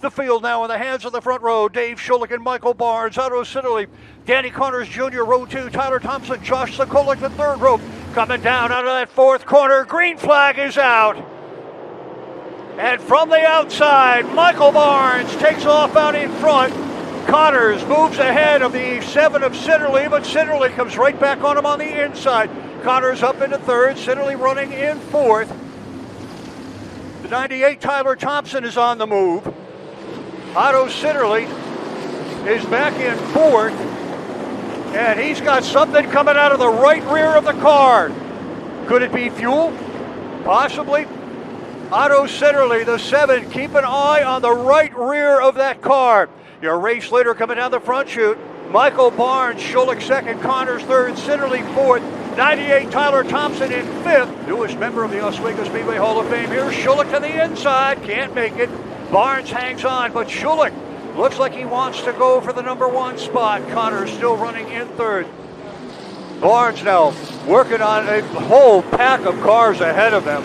The field now in the hands of the front row. Dave Schulich and Michael Barnes. Otto Sitterly, Danny Connors Jr., row 2. Tyler Thompson, Josh Sikolik, the third row. Coming down out of that fourth corner. Green flag is out. And from the outside, Michael Barnes takes off out in front. Connors moves ahead of the 7 of Sitterly, but Sitterly comes right back on him on the inside. Connors up into third, Sitterly running in fourth. The 98 Tyler Thompson is on the move. Otto Sitterly is back in fourth, and he's got something coming out of the right rear of the car. Could it be fuel? Possibly. Otto Sitterly, the 7, keep an eye on the right rear of that car. Your race leader coming down the front chute. Michael Barnes, Schulich second, Connors third, Sitterly fourth, 98 Tyler Thompson in fifth. Newest member of the Oswego Speedway Hall of Fame. Here's Schulich to the inside, can't make it. Barnes hangs on, but Schulich looks like he wants to go for the number 1 spot. Connors still running in third. Barnes now working on a whole pack of cars ahead of them.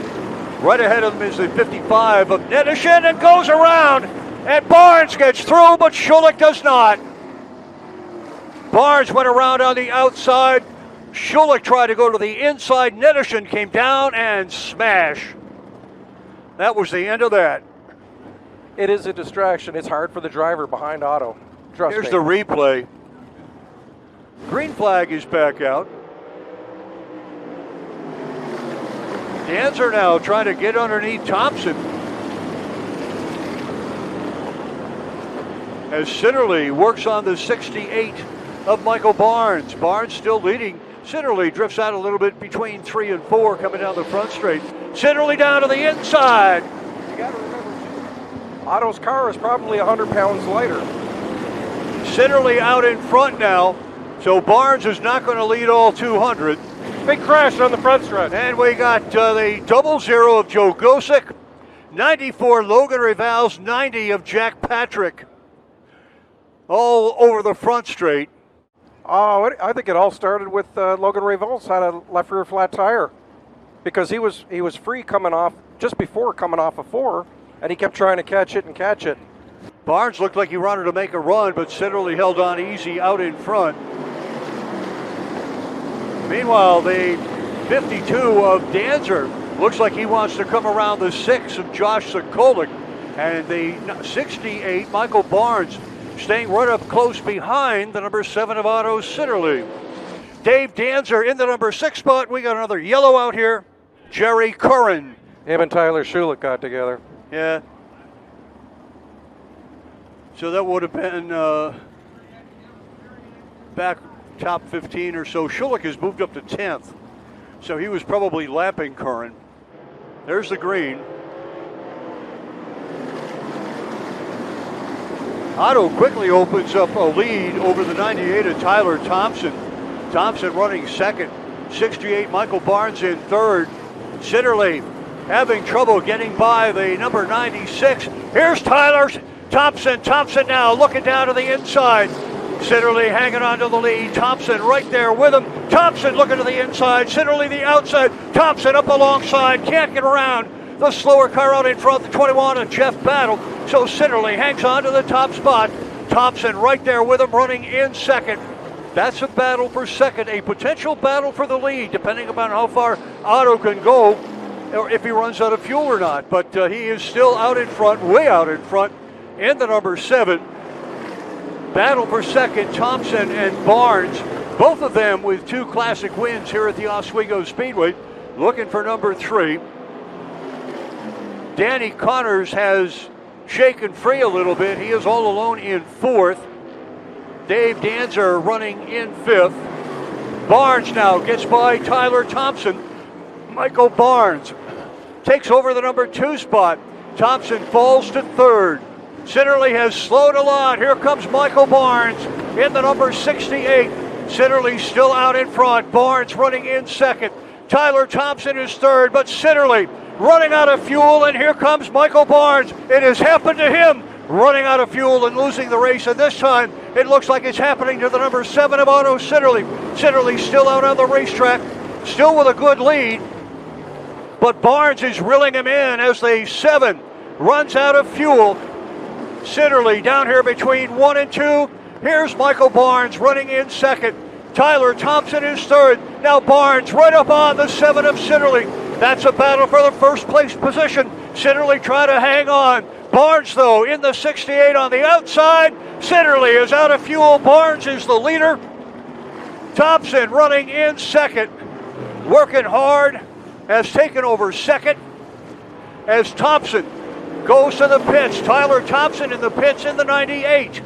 Right ahead of him is the 55 of Nedishin and goes around. And Barnes gets through, but Schulich does not. Barnes went around on the outside. Schulich tried to go to the inside. Nedishin came down and smash. That was the end of that. It is a distraction. It's hard for the driver behind Otto. Trust me. Here's the replay. Green flag is back out. Danzer now trying to get underneath Thompson. As Sitterly works on the 68 of Michael Barnes. Barnes still leading. Sitterly drifts out a little bit between 3 and 4 coming down the front straight. Sitterly down to the inside. You got to remember, Otto's car is probably 100 pounds lighter. Sitterly out in front now, so Barnes is not going to lead all 200. Big crash on the front stretch. And we got the 00 of Joe Gosick, 94 Logan Rivals, 90 of Jack Patrick. All over the front straight. I think it all started with Logan Rivals had a left rear flat tire because he was free coming off just before coming off a 4, and he kept trying to catch it. Barnes looked like he wanted to make a run, but Sitterly held on easy out in front. Meanwhile, the 52 of Danzer looks like he wants to come around the 6 of Josh Sikolik, and the 68 Michael Barnes staying right up close behind the number 7 of Otto Sitterly. Dave Danzer in the number 6 spot. We got another yellow out here. Jerry Curran. Him and Tyler Schulich got together. Yeah. So that would have been back top 15 or so. Schulich has moved up to 10th. So he was probably lapping Curran. There's the green. Otto quickly opens up a lead over the 98 of Tyler Thompson. Thompson running second. 68 Michael Barnes in third. Sitterly having trouble getting by the number 96. Here's Tyler Thompson. Thompson now looking down to the inside. Sitterly hanging on to the lead. Thompson right there with him. Thompson looking to the inside. Sitterly the outside. Thompson up alongside. Can't get around. The slower car out in front, the 21 of Jeff Battle. So Sitterly hangs on to the top spot. Thompson right there with him running in second. That's a battle for second, a potential battle for the lead, depending upon how far Otto can go, or if he runs out of fuel or not. But he is still out in front, way out in front, in the number 7. Battle for second, Thompson and Barnes, both of them with 2 classic wins here at the Oswego Speedway, looking for number 3. Danny Connors has shaken free a little bit. He is all alone in 4th. Dave Danzer running in 5th. Barnes now gets by Tyler Thompson. Michael Barnes takes over the number 2 spot. Thompson falls to 3rd. Sitterly has slowed a lot. Here comes Michael Barnes in the number 68. Sitterly still out in front. Barnes running in 2nd. Tyler Thompson is 3rd, but Sitterly running out of fuel, and here comes Michael Barnes. It has happened to him, running out of fuel and losing the race, and this time it looks like it's happening to the number 7 of Otto Sitterly. Sitterly still out on the racetrack, still with a good lead, but Barnes is reeling him in as the 7 runs out of fuel. Sitterly down here between 1 and 2. Here's Michael Barnes running in second. Tyler Thompson is third. Now Barnes right up on the 7 of Sitterly. That's a battle for the first place position. Sitterly trying to hang on. Barnes, though, in the 68 on the outside. Sitterly is out of fuel. Barnes is the leader. Thompson running in second. Working hard. Has taken over second. As Thompson goes to the pits. Tyler Thompson in the pits in the 98.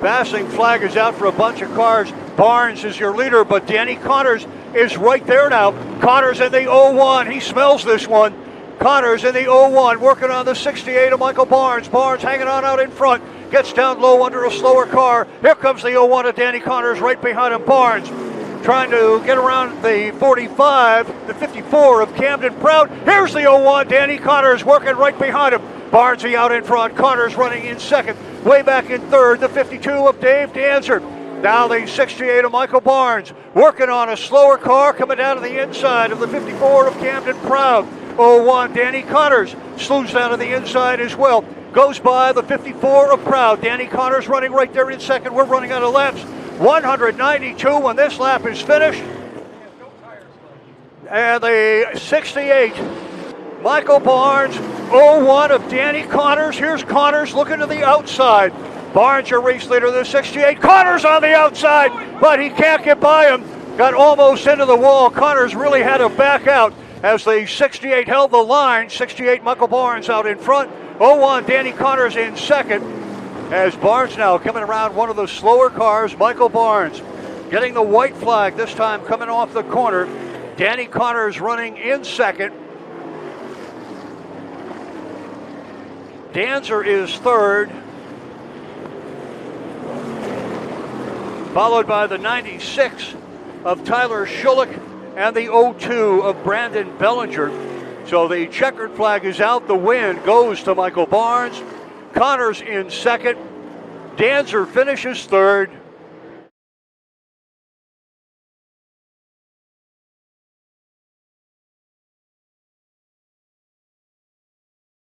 Passing flag is out for a bunch of cars. Barnes is your leader, but Danny Connors is right there now. Connors in the 01. He smells this one. Connors in the 01, working on the 68 of Michael Barnes. Barnes hanging on out in front. Gets down low under a slower car. Here comes the 01 of Danny Connors right behind him. Barnes trying to get around the 45, the 54 of Camden Proud. Here's the 01, Danny Connors working right behind him. Barnesy out in front. Connors running in second. Way back in third, the 52 of Dave Danzer. Now the 68 of Michael Barnes working on a slower car coming down to the inside of the 54 of Camden Proud. 01, Danny Connors slews down to the inside as well. Goes by the 54 of Proud. Danny Connors running right there in second. We're running out of laps. 192 when this lap is finished. And the 68, Michael Barnes, 01 of Danny Connors. Here's Connors looking to the outside. Barnes, your race leader, the 68. Connors on the outside, but he can't get by him. Got almost into the wall. Connors really had to back out as the 68 held the line. 68 Michael Barnes out in front. 01 Danny Connors in second. As Barnes now coming around one of the slower cars. Michael Barnes getting the white flag this time coming off the corner. Danny Connors running in second. Danzer is third. Followed by the 96 of Tyler Schulich and the 02 of Brandon Bellinger. So the checkered flag is out. The win goes to Michael Barnes. Connors in second. Danzer finishes third.